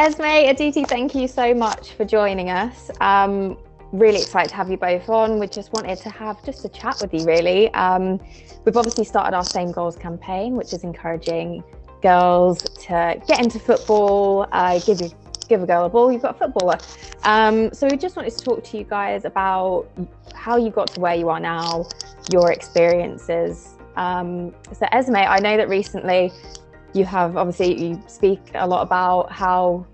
Esme, Aditi, thank you so much for joining us. Really excited to have you both on. We just wanted to have just a chat with you, really. We've obviously started our Same Goals campaign, which is encouraging girls to get into football, give a girl a ball, you've got a footballer. So we just wanted to talk to you guys about how you got to where you are now, your experiences. So Esme, I know that recently you speak a lot about how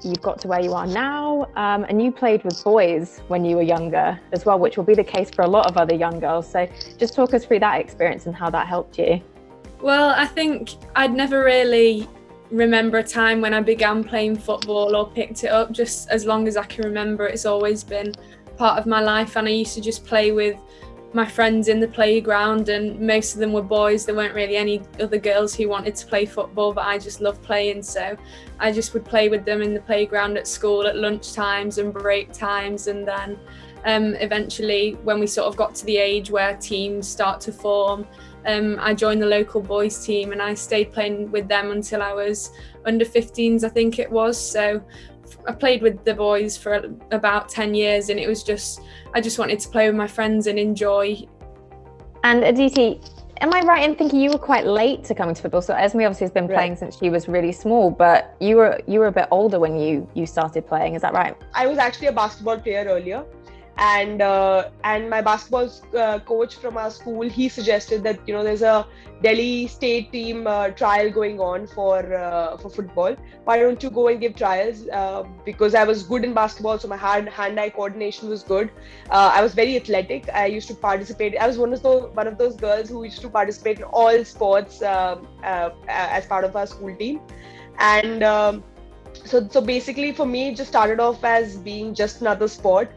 you've got to where you are now, and you played with boys when you were younger as well, which will be the case for a lot of other young girls. So just talk us through that experience and how that helped you. Well, I think I'd never really remember a time when I began playing football or picked it up. Just as long as I can remember, it's always been part of my life, and I used to just play with my friends in the playground, and most of them were boys. There weren't really any other girls who wanted to play football, but I just loved playing, so I just would play with them in the playground at school at lunch times and break times. And then eventually, when we sort of got to the age where teams start to form, I joined the local boys team, and I stayed playing with them until I was under 15s, I think it was. So I played with the boys for about 10 years, and I just wanted to play with my friends and enjoy. And Aditi, am I right in thinking you were quite late to coming to football? So Esme obviously has been playing since she was really small, but you were a bit older when you started playing, is that right? I was actually a basketball player earlier, and my basketball coach from our school, he suggested that there's a Delhi state team trial going on for football. Why don't you go and give trials? Because I was good in basketball, so my hand-eye coordination was good. I was very athletic. I used to participate. I was one of those girls who used to participate in all sports as part of our school team. And so basically for me, it just started off as being just another sport.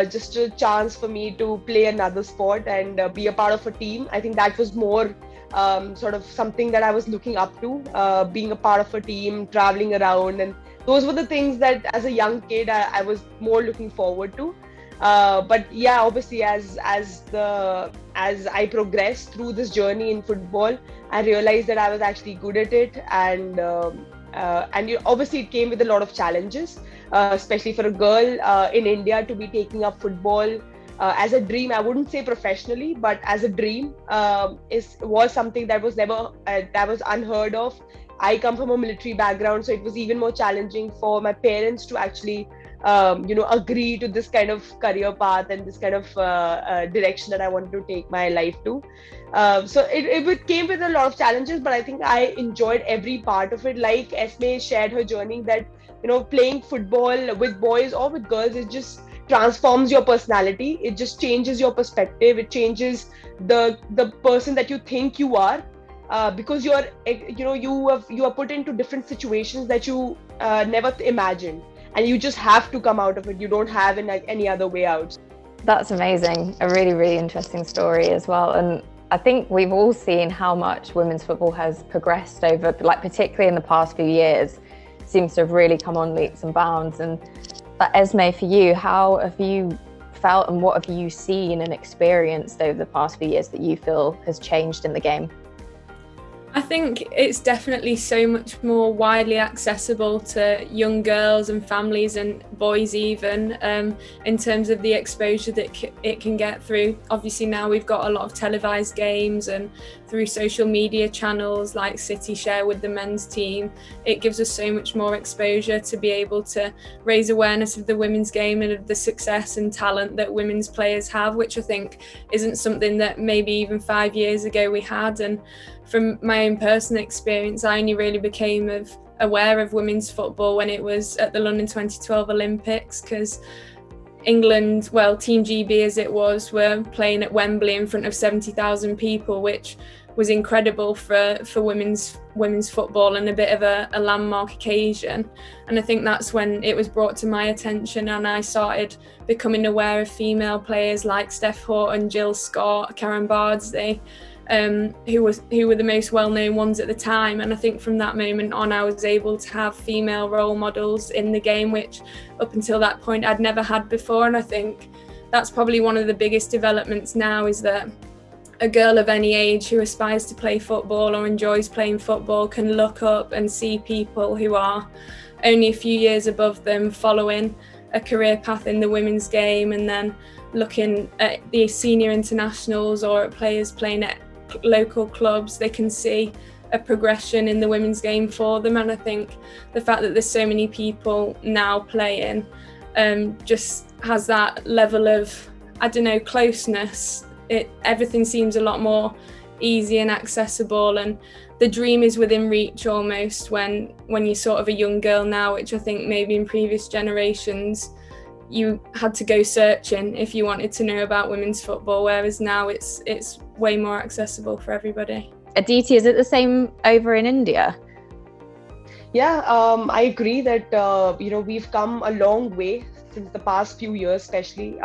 Just a chance for me to play another sport and be a part of a team. I think that was more sort of something that I was looking up to, being a part of a team, traveling around, and those were the things that as a young kid I was more looking forward to. But yeah, obviously as I progressed through this journey in football, I realized that I was actually good at it, and obviously it came with a lot of challenges, especially for a girl in India to be taking up football as a dream. I wouldn't say professionally, but as a dream was something that was never that was unheard of. I come from a military background, so it was even more challenging for my parents to actually agree to this kind of career path and this kind of direction that I wanted to take my life to. So it came with a lot of challenges, but I think I enjoyed every part of it. Like Esme shared her journey, that playing football with boys or with girls, it just transforms your personality. It just changes your perspective. It changes the person that you think you are, because you are put into different situations that you never imagined, and you just have to come out of it. You don't have any other way out. That's amazing. A really, really interesting story as well. And I think we've all seen how much women's football has progressed over, like particularly in the past few years, seems to have really come on leaps and bounds. And Esme, for you, how have you felt and what have you seen and experienced over the past few years that you feel has changed in the game? I think it's definitely so much more widely accessible to young girls and families and boys even, in terms of the exposure that it can get through. Obviously now we've got a lot of televised games, and through social media channels like City Share with the men's team, it gives us so much more exposure to be able to raise awareness of the women's game and of the success and talent that women's players have, which I think isn't something that maybe even 5 years ago we had. And from my own personal experience, I only really became aware of women's football when it was at the London 2012 Olympics, because England, well, Team GB as it was, were playing at Wembley in front of 70,000 people, which was incredible for women's football and a bit of a landmark occasion. And I think that's when it was brought to my attention, and I started becoming aware of female players like Steph Houghton, Jill Scott, Karen Bardsley, who were the most well-known ones at the time. And I think from that moment on, I was able to have female role models in the game, which up until that point I'd never had before. And I think that's probably one of the biggest developments now, is that a girl of any age who aspires to play football or enjoys playing football can look up and see people who are only a few years above them following a career path in the women's game, and then looking at the senior internationals or at players playing at local clubs, they can see a progression in the women's game for them. And I think the fact that there's so many people now playing just has that level of, I don't know, closeness. Everything seems a lot more easy and accessible, and the dream is within reach almost when you're sort of a young girl now, which I think maybe in previous generations you had to go searching if you wanted to know about women's football, whereas now it's way more accessible for everybody. Aditi, is it the same over in India? Yeah, I agree that we've come a long way since the past few years, especially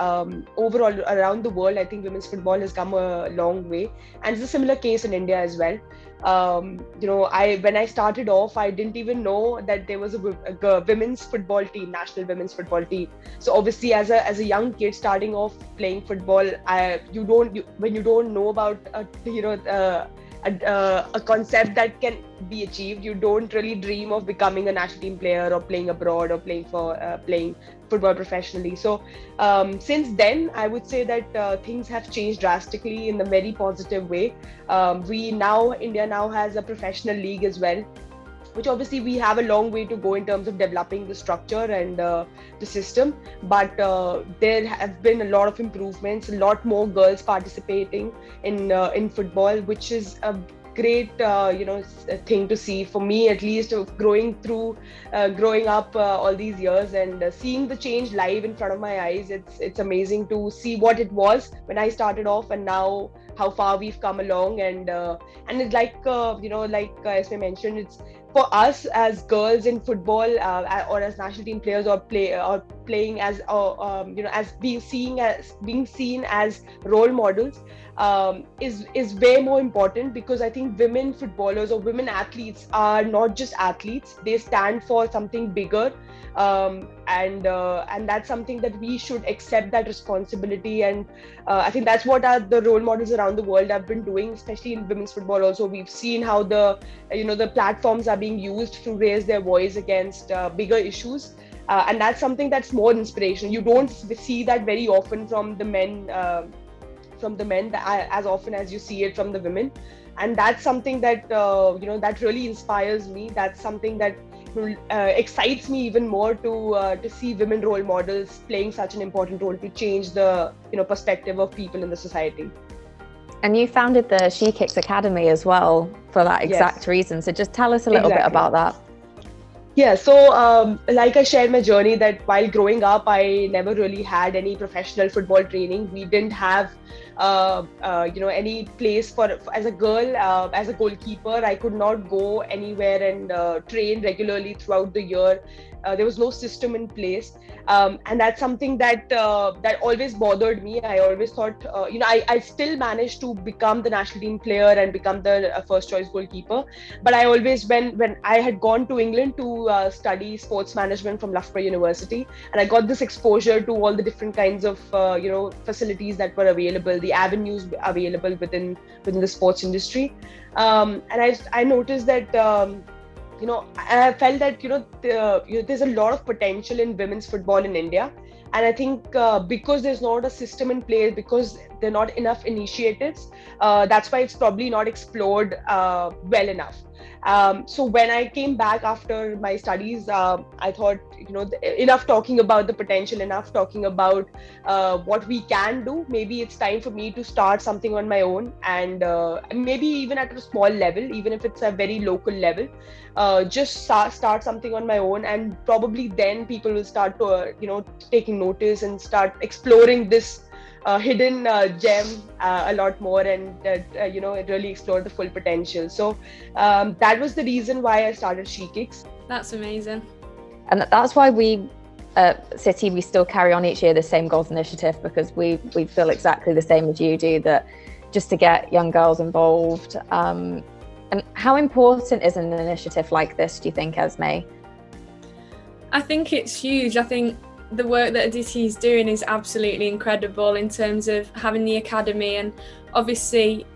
overall around the world. I think women's football has come a long way, and it's a similar case in India as well. When I started off, I didn't even know that there was a women's football team, national women's football team. So obviously, as a young kid starting off playing football, when you don't know about a concept that can be achieved, you don't really dream of becoming a national team player or playing abroad or playing football professionally. So since then, I would say that things have changed drastically in a very positive way. India now has a professional league as well, which obviously we have a long way to go in terms of developing the structure and the system. But there have been a lot of improvements, a lot more girls participating in football, which is a great thing to see for me, at least, growing up all these years and seeing the change live in front of my eyes. It's amazing to see what it was when I started off and now how far we've come along. And it's like Esme mentioned, it's for us as girls in football or as national team players or playing as as being seen as role models is way more important, because I think women footballers or women athletes are not just athletes, they stand for something bigger, and that's something that we should accept that responsibility. And I think that's what the role models around the world have been doing, especially in women's football. Also, we've seen how the platforms are being used to raise their voice against bigger issues, and that's something that's more inspirational. You don't see that very often from the men as often as you see it from the women, and that's something that that really inspires me. That's something that excites me even more to see women role models playing such an important role to change the perspective of people in the society. And you founded the She Kicks Academy as well for that exact reason. So just tell us a little bit about that. Yeah, so like I shared my journey, that while growing up, I never really had any professional football training. We didn't have any place for as a girl, as a goalkeeper. I could not go anywhere and train regularly throughout the year. There was no system in place, and that's something that always bothered me. I always thought, I still managed to become the national team player and become the first choice goalkeeper. But I always, when I had gone to England to study sports management from Loughborough University, and I got this exposure to all the different kinds of facilities that were available, the avenues available within the sports industry, and I noticed that. I felt that there's a lot of potential in women's football in India, and I think because there's not a system in place, because there are not enough initiatives, that's why it's probably not explored well enough. So when I came back after my studies, I thought, enough talking about the potential, enough talking about what we can do. Maybe it's time for me to start something on my own, and maybe even at a small level, even if it's a very local level, just start something on my own, and probably then people will start to, taking notice and start exploring this hidden gem a lot more, and really explore the full potential. So that was the reason why I started She Kicks. That's amazing. And that's why we at City, we still carry on each year the same goals initiative, because we feel exactly the same as you do, that just to get young girls involved. And how important is an initiative like this, do you think, Esme? I think it's huge. I think the work that Aditi is doing is absolutely incredible in terms of having the academy, and obviously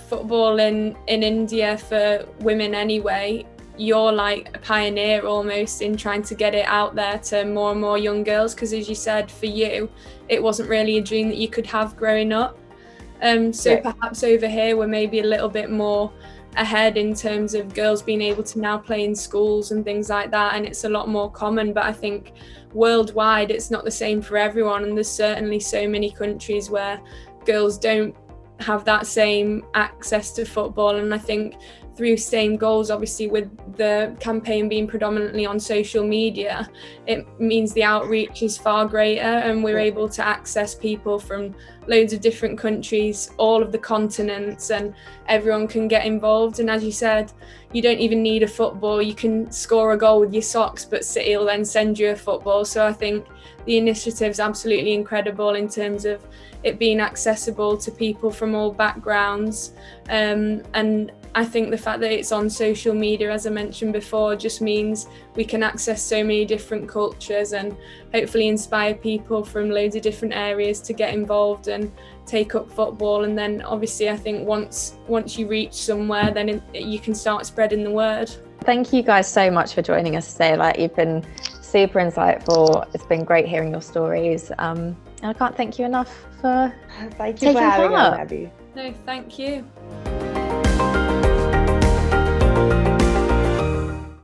football in India for women anyway, you're like a pioneer almost in trying to get it out there to more and more young girls, because as you said, for you it wasn't really a dream that you could have growing up. So perhaps over here we're maybe a little bit more ahead in terms of girls being able to now play in schools and things like that, and it's a lot more common. But I think worldwide it's not the same for everyone, and there's certainly so many countries where girls don't have that same access to football. And I think through Same Goals, obviously with the campaign being predominantly on social media, it means the outreach is far greater, and we're able to access people from loads of different countries, all of the continents, and everyone can get involved. And as you said, you don't even need a football, you can score a goal with your socks, but City will then send you a football. So I think the initiative's absolutely incredible in terms of it being accessible to people from all backgrounds, and I think the fact that it's on social media, as I mentioned before, just means we can access so many different cultures and hopefully inspire people from loads of different areas to get involved and take up football. And then obviously I think once you reach somewhere, then you can start spreading the word. Thank you guys so much for joining us today. Like, you've been super insightful. It's been great hearing your stories. And I can't thank you enough for Thank you for having us, Abby. No, thank you.